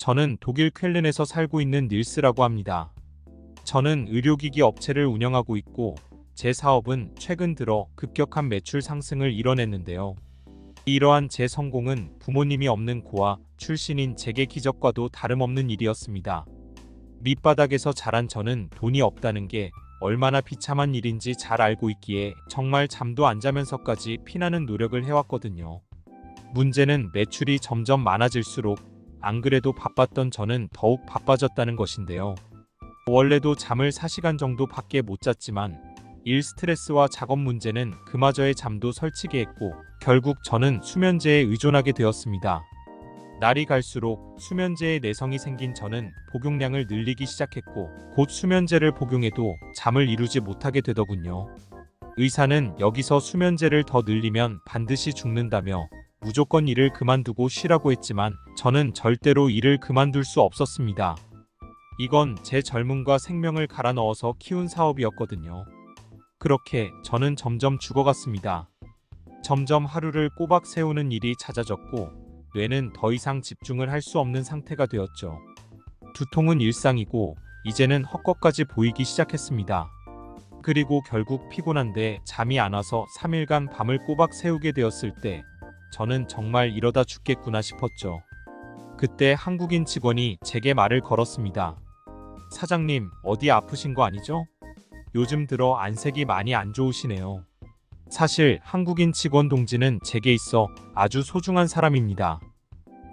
저는 독일 쾰른에서 살고 있는 닐스라고 합니다. 저는 의료기기 업체를 운영하고 있고 제 사업은 최근 들어 급격한 매출 상승을 이뤄냈는데요. 이러한 제 성공은 부모님이 없는 고아 출신인 제게 기적과도 다름없는 일이었습니다. 밑바닥에서 자란 저는 돈이 없다는 게 얼마나 비참한 일인지 잘 알고 있기에 정말 잠도 안 자면서까지 피나는 노력을 해왔거든요. 문제는 매출이 점점 많아질수록 안 그래도 바빴던 저는 더욱 바빠졌다는 것인데요. 원래도 잠을 4시간 정도 밖에 못 잤지만 일 스트레스와 작업 문제는 그마저의 잠도 설치게 했고 결국 저는 수면제에 의존하게 되었습니다. 날이 갈수록 수면제에 내성이 생긴 저는 복용량을 늘리기 시작했고 곧 수면제를 복용해도 잠을 이루지 못하게 되더군요. 의사는 여기서 수면제를 더 늘리면 반드시 죽는다며 무조건 일을 그만두고 쉬라고 했지만 저는 절대로 일을 그만둘 수 없었습니다. 이건 제 젊음과 생명을 갈아 넣어서 키운 사업이었거든요. 그렇게 저는 점점 죽어갔습니다. 점점 하루를 꼬박 세우는 일이 잦아졌고 뇌는 더 이상 집중을 할 수 없는 상태가 되었죠. 두통은 일상이고 이제는 헛것까지 보이기 시작했습니다. 그리고 결국 피곤한데 잠이 안 와서 3일간 밤을 꼬박 새우게 되었을 때 저는 정말 이러다 죽겠구나 싶었죠. 그때 한국인 직원이 제게 말을 걸었습니다. 사장님, 어디 아프신 거 아니죠? 요즘 들어 안색이 많이 안 좋으시네요. 사실 한국인 직원 동지는 제게 있어 아주 소중한 사람입니다.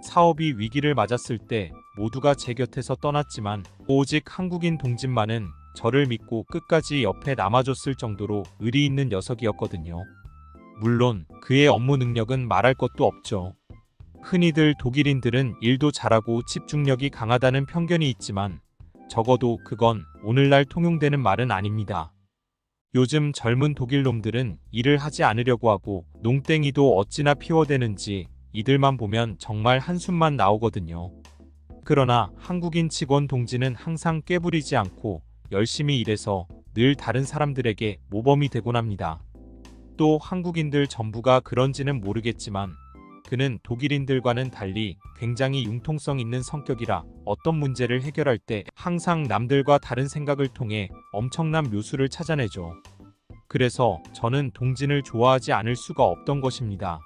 사업이 위기를 맞았을 때 모두가 제 곁에서 떠났지만 오직 한국인 동진만은 저를 믿고 끝까지 옆에 남아줬을 정도로 의리 있는 녀석이었거든요. 물론 그의 업무 능력은 말할 것도 없죠. 흔히들 독일인들은 일도 잘하고 집중력이 강하다는 편견이 있지만 적어도 그건 오늘날 통용되는 말은 아닙니다. 요즘 젊은 독일 놈들은 일을 하지 않으려고 하고 농땡이도 어찌나 피워대는지 이들만 보면 정말 한숨만 나오거든요. 그러나 한국인 직원 동지는 항상 꾀부리지 않고 열심히 일해서 늘 다른 사람들에게 모범이 되곤 합니다. 또 한국인들 전부가 그런지는 모르겠지만 그는 독일인들과는 달리 굉장히 융통성 있는 성격이라 어떤 문제를 해결할 때 항상 남들과 다른 생각을 통해 엄청난 묘수를 찾아내죠. 그래서 저는 동진을 좋아하지 않을 수가 없던 것입니다.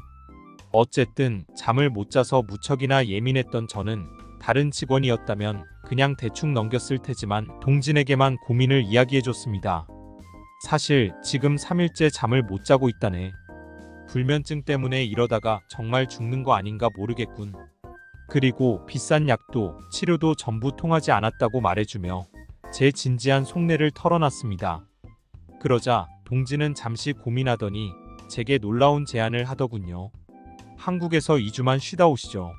어쨌든 잠을 못 자서 무척이나 예민했던 저는 다른 직원이었다면 그냥 대충 넘겼을 테지만 동진에게만 고민을 이야기해줬습니다. 사실 지금 3일째 잠을 못 자고 있다네. 불면증 때문에 이러다가 정말 죽는 거 아닌가 모르겠군. 그리고 비싼 약도 치료도 전부 통하지 않았다고 말해주며 제 진지한 속내를 털어놨습니다. 그러자 동지는 잠시 고민하더니 제게 놀라운 제안을 하더군요. 한국에서 2주만 쉬다 오시죠.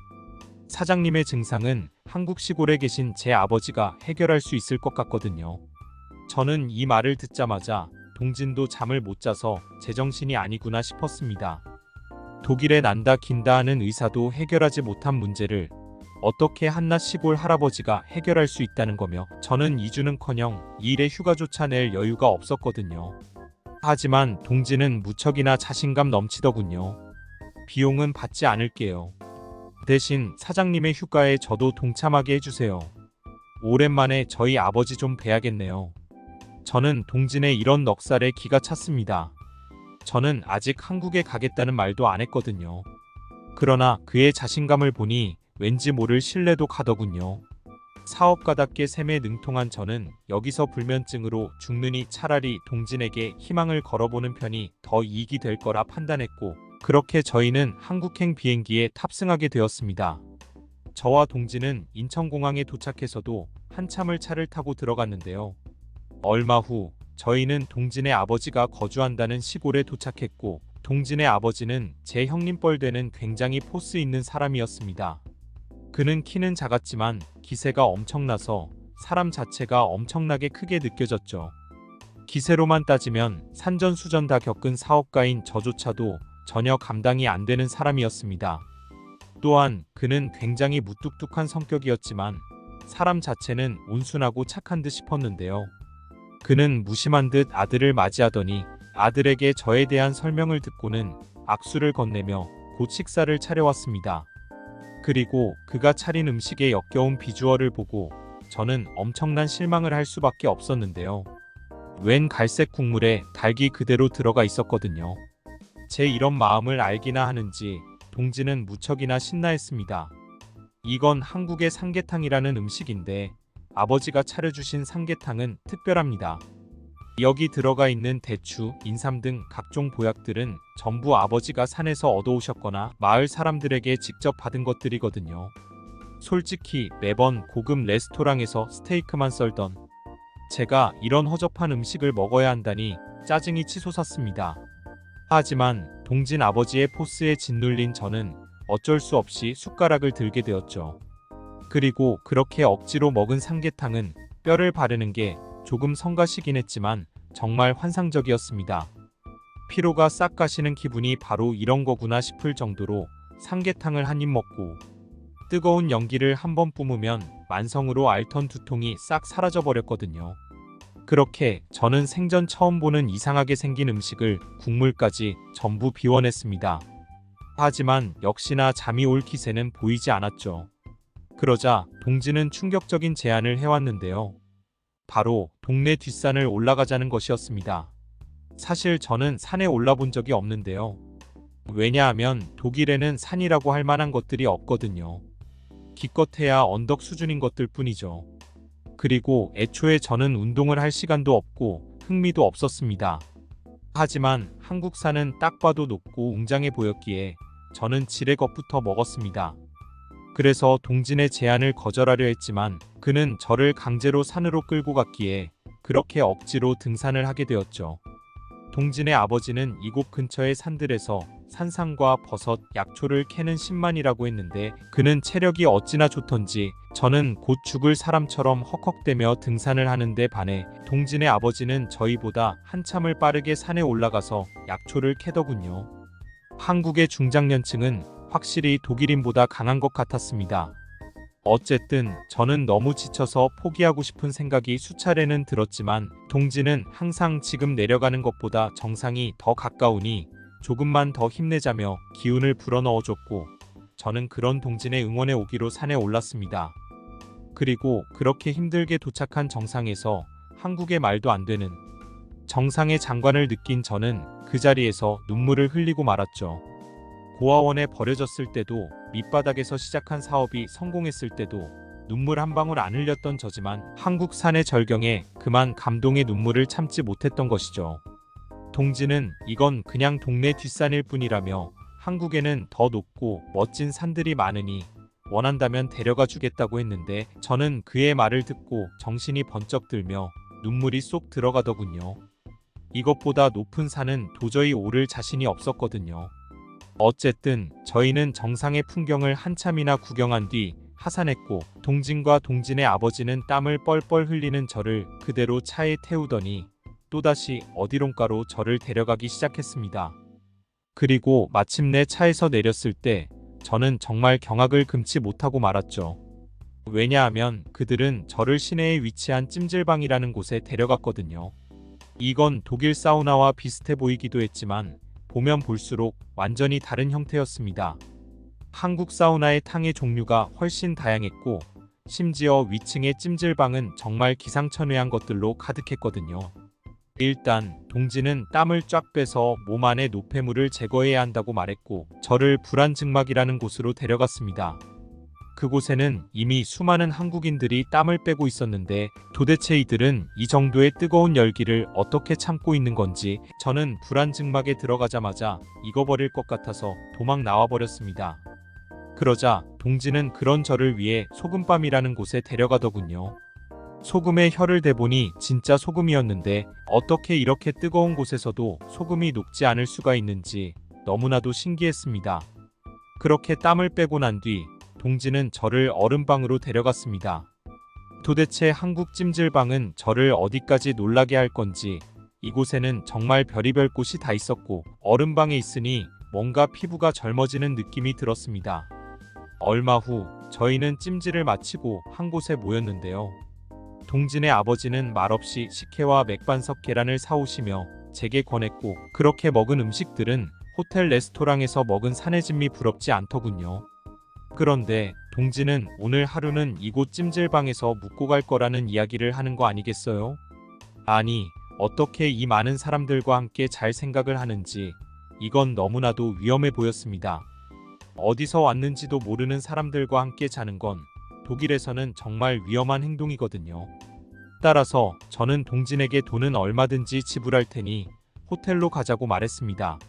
사장님의 증상은 한국 시골에 계신 제 아버지가 해결할 수 있을 것 같거든요. 저는 이 말을 듣자마자 동진도 잠을 못 자서 제정신이 아니구나 싶었습니다. 독일에 난다 긴다 하는 의사도 해결하지 못한 문제를 어떻게 한낱 시골 할아버지가 해결할 수 있다는 거며 저는 2주는커녕 이 일에 휴가조차 낼 여유가 없었거든요. 하지만 동지는 무척이나 자신감 넘치더군요. 비용은 받지 않을게요. 대신 사장님의 휴가에 저도 동참하게 해주세요. 오랜만에 저희 아버지 좀 뵈야겠네요. 저는 동진의 이런 넉살에 기가 찼습니다. 저는 아직 한국에 가겠다는 말도 안 했거든요. 그러나 그의 자신감을 보니 왠지 모를 신뢰도 가더군요. 사업가답게 셈에 능통한 저는 여기서 불면증으로 죽느니 차라리 동진에게 희망을 걸어보는 편이 더 이익이 될 거라 판단했고 그렇게 저희는 한국행 비행기에 탑승하게 되었습니다. 저와 동진은 인천공항에 도착해서도 한참을 차를 타고 들어갔는데요. 얼마 후 저희는 동진의 아버지가 거주한다는 시골에 도착했고 동진의 아버지는 제 형님뻘 되는 굉장히 포스 있는 사람이었습니다. 그는 키는 작았지만 기세가 엄청나서 사람 자체가 엄청나게 크게 느껴졌죠. 기세로만 따지면 산전수전 다 겪은 사업가인 저조차도 전혀 감당이 안 되는 사람이었습니다. 또한 그는 굉장히 무뚝뚝한 성격이었지만 사람 자체는 온순하고 착한 듯 싶었는데요. 그는 무심한 듯 아들을 맞이하더니 아들에게 저에 대한 설명을 듣고는 악수를 건네며 곧 식사를 차려왔습니다. 그리고 그가 차린 음식의 역겨운 비주얼을 보고 저는 엄청난 실망을 할 수밖에 없었는데요. 웬 갈색 국물에 닭이 그대로 들어가 있었거든요. 제 이런 마음을 알기나 하는지 동지는 무척이나 신나했습니다. 이건 한국의 삼계탕이라는 음식인데 아버지가 차려주신 삼계탕은 특별합니다. 여기 들어가 있는 대추, 인삼 등 각종 보약들은 전부 아버지가 산에서 얻어오셨거나 마을 사람들에게 직접 받은 것들이거든요. 솔직히 매번 고급 레스토랑에서 스테이크만 썰던 제가 이런 허접한 음식을 먹어야 한다니 짜증이 치솟았습니다. 하지만 동진 아버지의 포스에 짓눌린 저는 어쩔 수 없이 숟가락을 들게 되었죠. 그리고 그렇게 억지로 먹은 삼계탕은 뼈를 바르는 게 조금 성가시긴 했지만 정말 환상적이었습니다. 피로가 싹 가시는 기분이 바로 이런 거구나 싶을 정도로 삼계탕을 한 입 먹고 뜨거운 연기를 한번 뿜으면 만성으로 앓던 두통이 싹 사라져 버렸거든요. 그렇게 저는 생전 처음 보는 이상하게 생긴 음식을 국물까지 전부 비워냈습니다. 하지만 역시나 잠이 올 기세는 보이지 않았죠. 그러자 동지는 충격적인 제안을 해왔는데요. 바로 동네 뒷산을 올라가자는 것이었습니다. 사실 저는 산에 올라본 적이 없는데요. 왜냐하면 독일에는 산이라고 할 만한 것들이 없거든요. 기껏해야 언덕 수준인 것들 뿐이죠. 그리고 애초에 저는 운동을 할 시간도 없고 흥미도 없었습니다. 하지만 한국 산은 딱 봐도 높고 웅장해 보였기에 저는 지레겁부터 먹었습니다. 그래서 동진의 제안을 거절하려 했지만 그는 저를 강제로 산으로 끌고 갔기에 그렇게 억지로 등산을 하게 되었죠. 동진의 아버지는 이곳 근처의 산들에서 산삼과 버섯, 약초를 캐는 신만이라고 했는데 그는 체력이 어찌나 좋던지 저는 곧 죽을 사람처럼 헉헉대며 등산을 하는데 반해 동진의 아버지는 저희보다 한참을 빠르게 산에 올라가서 약초를 캐더군요. 한국의 중장년층은 확실히 독일인보다 강한 것 같았습니다. 어쨌든 저는 너무 지쳐서 포기하고 싶은 생각이 수차례는 들었지만 동진은 항상 지금 내려가는 것보다 정상이 더 가까우니 조금만 더 힘내자며 기운을 불어넣어줬고 저는 그런 동진의 응원에 오기로 산에 올랐습니다. 그리고 그렇게 힘들게 도착한 정상에서 한국의 말도 안 되는 정상의 장관을 느낀 저는 그 자리에서 눈물을 흘리고 말았죠. 고아원에 버려졌을 때도 밑바닥에서 시작한 사업이 성공했을 때도 눈물 한 방울 안 흘렸던 저지만 한국 산의 절경에 그만 감동의 눈물을 참지 못했던 것이죠. 동지는 이건 그냥 동네 뒷산일 뿐이라며 한국에는 더 높고 멋진 산들이 많으니 원한다면 데려가 주겠다고 했는데 저는 그의 말을 듣고 정신이 번쩍 들며 눈물이 쏙 들어가더군요. 이것보다 높은 산은 도저히 오를 자신이 없었거든요. 어쨌든 저희는 정상의 풍경을 한참이나 구경한 뒤 하산했고 동진과 동진의 아버지는 땀을 뻘뻘 흘리는 저를 그대로 차에 태우더니 또다시 어디론가로 저를 데려가기 시작했습니다. 그리고 마침내 차에서 내렸을 때 저는 정말 경악을 금치 못하고 말았죠. 왜냐하면 그들은 저를 시내에 위치한 찜질방이라는 곳에 데려갔거든요. 이건 독일 사우나와 비슷해 보이기도 했지만 보면 볼수록 완전히 다른 형태였습니다. 한국 사우나의 탕의 종류가 훨씬 다양했고 심지어 위층의 찜질방은 정말 기상천외한 것들로 가득했거든요. 일단 동지는 땀을 쫙 빼서 몸 안의 노폐물을 제거해야 한다고 말했고 저를 불안증막이라는 곳으로 데려갔습니다. 그곳에는 이미 수많은 한국인들이 땀을 빼고 있었는데 도대체 이들은 이 정도의 뜨거운 열기를 어떻게 참고 있는 건지 저는 불안증막에 들어가자마자 익어버릴 것 같아서 도망 나와버렸습니다. 그러자 동지는 그런 저를 위해 소금밤이라는 곳에 데려가더군요. 소금에 혀를 대보니 진짜 소금이었는데 어떻게 이렇게 뜨거운 곳에서도 소금이 녹지 않을 수가 있는지 너무나도 신기했습니다. 그렇게 땀을 빼고 난 뒤 동지는 저를 얼음방으로 데려갔습니다. 도대체 한국 찜질방은 저를 어디까지 놀라게 할 건지 이곳에는 정말 별의별 곳이 다 있었고 얼음방에 있으니 뭔가 피부가 젊어지는 느낌이 들었습니다. 얼마 후 저희는 찜질을 마치고 한 곳에 모였는데요. 동진의 아버지는 말없이 식혜와 맥반석 계란을 사오시며 제게 권했고 그렇게 먹은 음식들은 호텔 레스토랑에서 먹은 산의 진미 부럽지 않더군요. 그런데 동진은 오늘 하루는 이곳 찜질방에서 묵고 갈 거라는 이야기를 하는 거 아니겠어요? 아니, 어떻게 이 많은 사람들과 함께 잘 생각을 하는지 이건 너무나도 위험해 보였습니다. 어디서 왔는지도 모르는 사람들과 함께 자는 건 독일에서는 정말 위험한 행동이거든요. 따라서 저는 동진에게 돈은 얼마든지 지불할 테니 호텔로 가자고 말했습니다.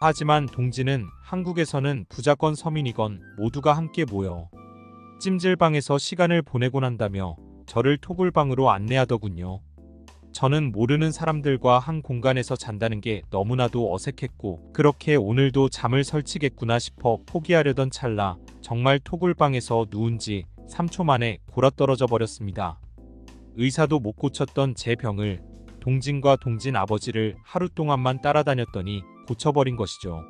하지만 동진은 한국에서는 부자건 서민이건 모두가 함께 모여 찜질방에서 시간을 보내곤 한다며 저를 토굴방으로 안내하더군요. 저는 모르는 사람들과 한 공간에서 잔다는 게 너무나도 어색했고 그렇게 오늘도 잠을 설치겠구나 싶어 포기하려던 찰나 정말 토굴방에서 누운 지 3초 만에 골아떨어져 버렸습니다. 의사도 못 고쳤던 제 병을 동진과 동진 아버지를 하루 동안만 따라다녔더니 고쳐버린 것이죠.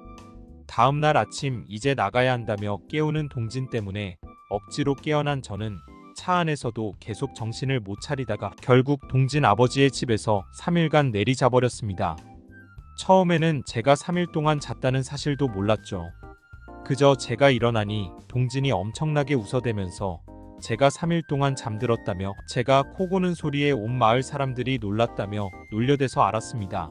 다음날 아침 이제 나가야 한다며 깨우는 동진 때문에 억지로 깨어난 저는 차 안에서도 계속 정신을 못 차리다가 결국 동진 아버지의 집에서 3일간 내리자버렸습니다. 처음에는 제가 3일 동안 잤다는 사실도 몰랐죠. 그저 제가 일어나니 동진이 엄청나게 웃어대면서 제가 3일 동안 잠들었다며 제가 코 고는 소리에 온 마을 사람들이 놀랐다며 놀려대서 알았습니다.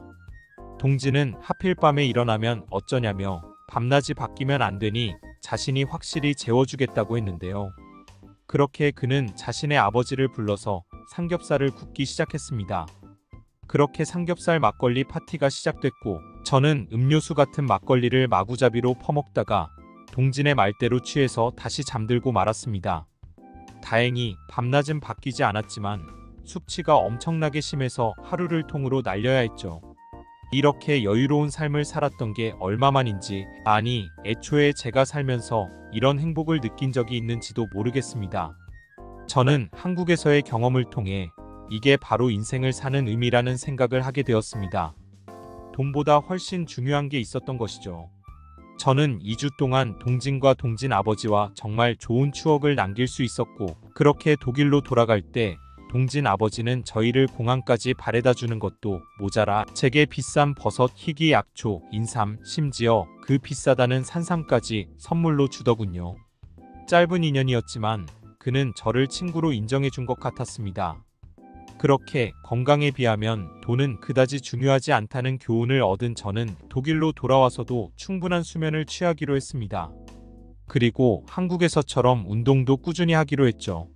동진은 하필 밤에 일어나면 어쩌냐며 밤낮이 바뀌면 안 되니 자신이 확실히 재워주겠다고 했는데요. 그렇게 그는 자신의 아버지를 불러서 삼겹살을 굽기 시작했습니다. 그렇게 삼겹살 막걸리 파티가 시작됐고 저는 음료수 같은 막걸리를 마구잡이로 퍼먹다가 동진의 말대로 취해서 다시 잠들고 말았습니다. 다행히 밤낮은 바뀌지 않았지만 숙취가 엄청나게 심해서 하루를 통으로 날려야 했죠. 이렇게 여유로운 삶을 살았던 게 얼마만인지, 아니 애초에 제가 살면서 이런 행복을 느낀 적이 있는지도 모르겠습니다. 저는 한국에서의 경험을 통해 이게 바로 인생을 사는 의미라는 생각을 하게 되었습니다. 돈보다 훨씬 중요한 게 있었던 것이죠. 저는 2주 동안 동진과 동진 아버지와 정말 좋은 추억을 남길 수 있었고 그렇게 독일로 돌아갈 때 동진 아버지는 저희를 공항까지 바래다 주는 것도 모자라 제게 비싼 버섯, 희귀 약초, 인삼, 심지어 그 비싸다는 산삼까지 선물로 주더군요. 짧은 인연이었지만 그는 저를 친구로 인정해 준 것 같았습니다. 그렇게 건강에 비하면 돈은 그다지 중요하지 않다는 교훈을 얻은 저는 독일로 돌아와서도 충분한 수면을 취하기로 했습니다. 그리고 한국에서처럼 운동도 꾸준히 하기로 했죠.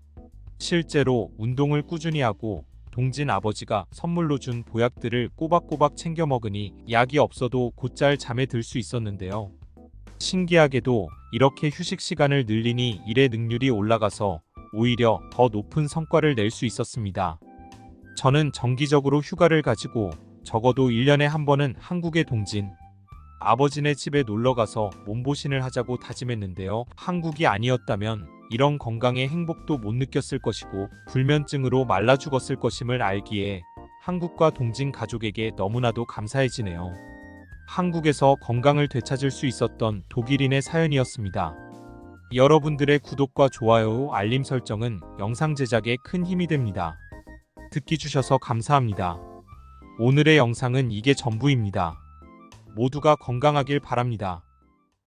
실제로 운동을 꾸준히 하고 동진 아버지가 선물로 준 보약들을 꼬박꼬박 챙겨 먹으니 약이 없어도 곧잘 잠에 들 수 있었는데요. 신기하게도 이렇게 휴식 시간을 늘리니 일의 능률이 올라가서 오히려 더 높은 성과를 낼 수 있었습니다. 저는 정기적으로 휴가를 가지고 적어도 1년에 한 번은 한국의 동진 아버지네 집에 놀러가서 몸보신을 하자고 다짐했는데요. 한국이 아니었다면 이런 건강의 행복도 못 느꼈을 것이고 불면증으로 말라 죽었을 것임을 알기에 한국과 동진 가족에게 너무나도 감사해지네요. 한국에서 건강을 되찾을 수 있었던 독일인의 사연이었습니다. 여러분들의 구독과 좋아요, 알림 설정은 영상 제작에 큰 힘이 됩니다. 듣기 주셔서 감사합니다. 오늘의 영상은 이게 전부입니다. 모두가 건강하길 바랍니다.